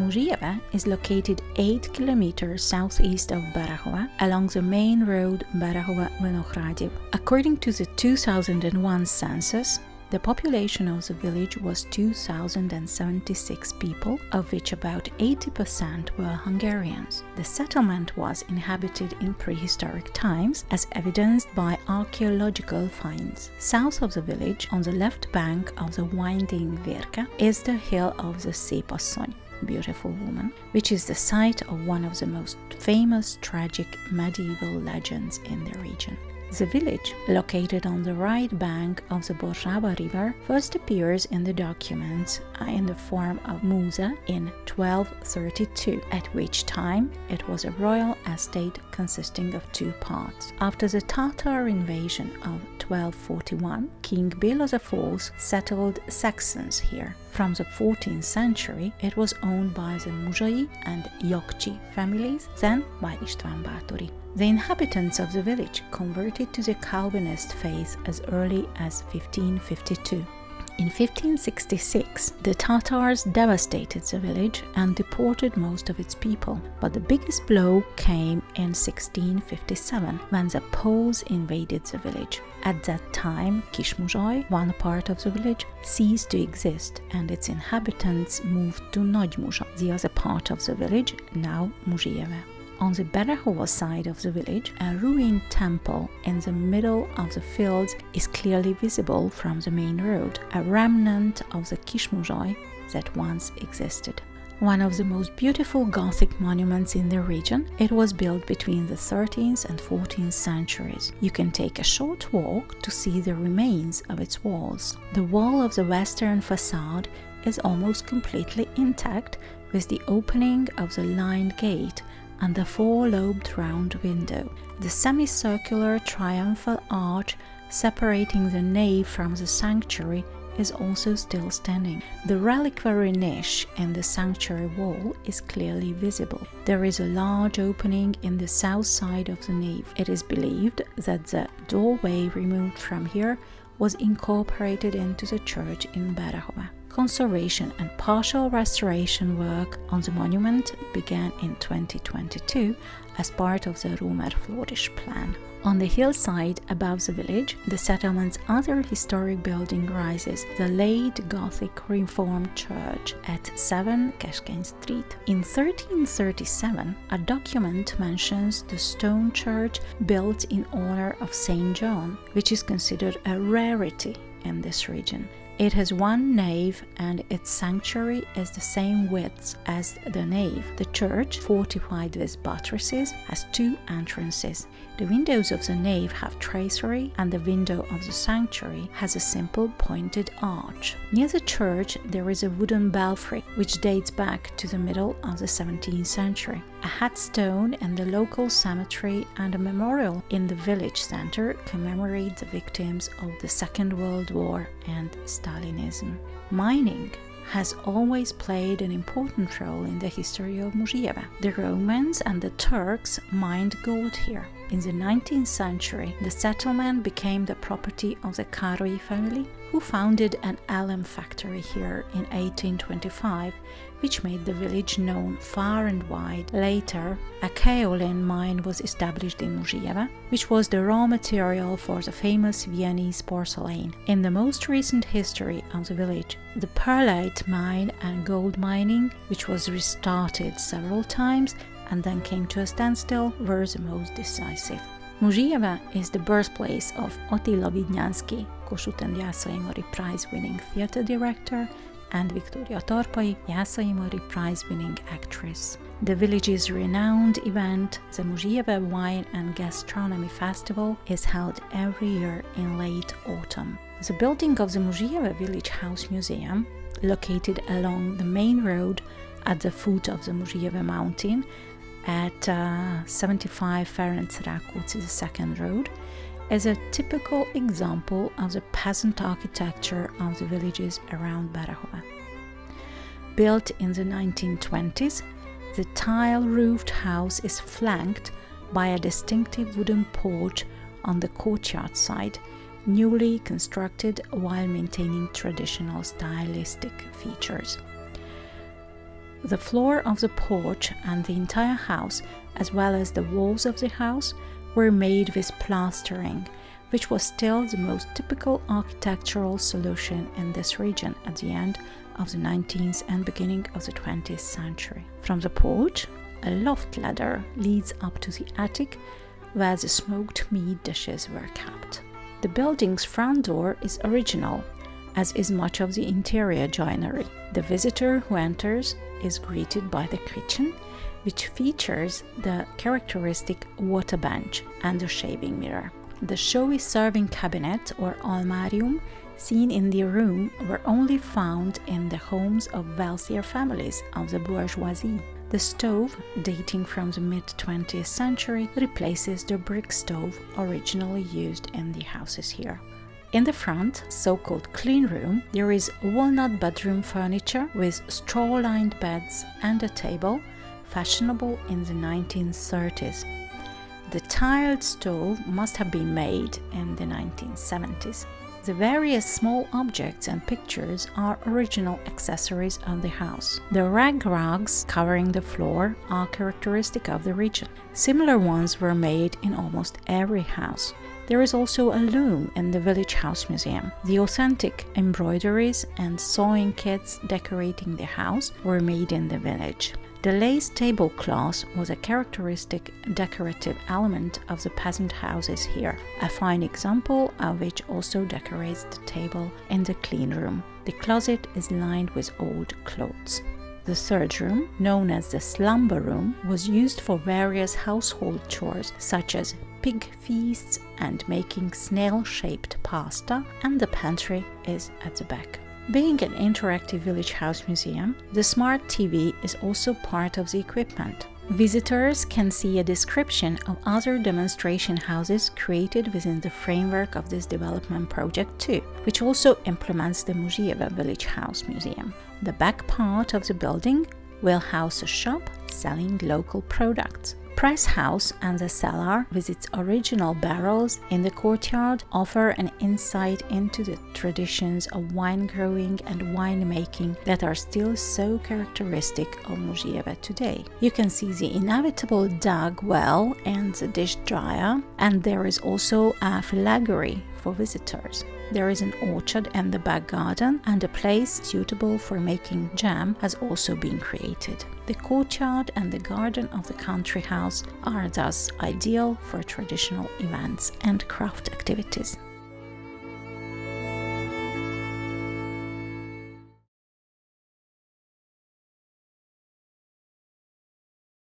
Muzhievo is located 8 kilometers southeast of Berehova along the main road Berehova-Vinohradov. According to the 2001 census, the population of the village was 2,076 people, of which about 80% were Hungarians. The settlement was inhabited in prehistoric times, as evidenced by archaeological finds. South of the village, on the left bank of the winding Vérka, is the hill of the Szép asszony, beautiful woman, which is the site of one of the most famous tragic medieval legends in the region. The village, located on the right bank of the Borsaba River, first appears in the documents in the form of Muza in 1232, at which time it was a royal estate consisting of 2 parts. After the Tatar invasion of 1241, King Béla IV settled Saxons here. From the 14th century, it was owned by the Muzhai and Jokcsi families, then by István Báthori. The inhabitants of the village converted to the Calvinist faith as early as 1552. In 1566, the Tatars devastated the village and deported most of its people, but the biggest blow came in 1657, when the Poles invaded the village. At that time, Kismuzhai, one part of the village, ceased to exist, and its inhabitants moved to Nagymuzsa, the other part of the village, now Muzhievo. On the Berehova side of the village, a ruined temple in the middle of the fields is clearly visible from the main road, a remnant of the Kismuzhai that once existed. One of the most beautiful Gothic monuments in the region, it was built between the 13th and 14th centuries. You can take a short walk to see the remains of its walls. The wall of the western facade is almost completely intact, with the opening of the lined gate and the 4-lobed round window. The semicircular triumphal arch separating the nave from the sanctuary is also still standing. The reliquary niche in the sanctuary wall is clearly visible. There is a large opening in the south side of the nave. It is believed that the doorway removed from here was incorporated into the church in Berehova. Conservation and partial restoration work on the monument began in 2022 as part of the Römer Flourish plan. On the hillside above the village, the settlement's other historic building rises, the late Gothic Reformed church at 7 Keskeny Street. In 1337, a document mentions the stone church built in honor of Saint John, which is considered a rarity in this region. It has one nave and its sanctuary is the same width as the nave. The church, fortified with buttresses, has 2 entrances. The windows of the nave have tracery and the window of the sanctuary has a simple pointed arch. Near the church there is a wooden belfry which dates back to the middle of the 17th century. A headstone in the local cemetery and a memorial in the village center commemorate the victims of the Second World War and Stalinism. Mining has always played an important role in the history of Muzhievo. The Romans and the Turks mined gold here. In the 19th century, the settlement became the property of the Károly family, who founded an alum factory here in 1825, which made the village known far and wide. Later, a kaolin mine was established in Muzhievo, which was the raw material for the famous Viennese porcelain. In the most recent history of the village, the perlite mine and gold mining, which was restarted several times and then came to a standstill, were the most decisive. Muzhievo is the birthplace of Attila Vidnyánszky, Kossuth and Jászai Mari Prize-winning theatre director, and Viktória Tarpai, Jászai Mari Prize-winning actress. The village's renowned event, the Muzhievo Wine and Gastronomy Festival, is held every year in late autumn. The building of the Muzhievo Village House Museum, located along the main road at the foot of the Muzhievo mountain, at 75 Ferenc Rákóczi II Road, is a typical example of the peasant architecture of the villages around Berehova. Built in the 1920s, the tile-roofed house is flanked by a distinctive wooden porch on the courtyard side, newly constructed while maintaining traditional stylistic features. The floor of the porch and the entire house, as well as the walls of the house, were made with plastering, which was still the most typical architectural solution in this region at the end of the 19th and beginning of the 20th century. From the porch, a loft ladder leads up to the attic, where the smoked meat dishes were kept. The building's front door is original, as is much of the interior joinery. The visitor who enters is greeted by the kitchen, which features the characteristic water bench and a shaving mirror. The showy serving cabinet or almarium seen in the room were only found in the homes of wealthier families of the bourgeoisie. The stove, dating from the mid-20th century, replaces the brick stove originally used in the houses here. In the front, so-called clean room, there is walnut bedroom furniture with straw-lined beds and a table, fashionable in the 1930s. The tiled stove must have been made in the 1970s. The various small objects and pictures are original accessories of the house. The rag rugs covering the floor are characteristic of the region. Similar ones were made in almost every house. There is also a loom in the Village House Museum. The authentic embroideries and sewing kits decorating the house were made in the village. The lace tablecloth was a characteristic decorative element of the peasant houses here, a fine example of which also decorates the table in the clean room. The closet is lined with old clothes. The third room, known as the slumber room, was used for various household chores such as pig feasts and making snail-shaped pasta, and the pantry is at the back. Being an interactive Village House Museum, the Smart TV is also part of the equipment. Visitors can see a description of other demonstration houses created within the framework of this development project too, which also implements the Muzhievo Village House Museum. The back part of the building will house a shop selling local products. Press House and the cellar, with its original barrels in the courtyard, offer an insight into the traditions of wine growing and wine making that are still so characteristic of Muzhievo today. You can see the inevitable dug well and the dish dryer, and there is also a filaggary for visitors. There is an orchard in the back garden, and a place suitable for making jam has also been created. The courtyard and the garden of the country house are thus ideal for traditional events and craft activities.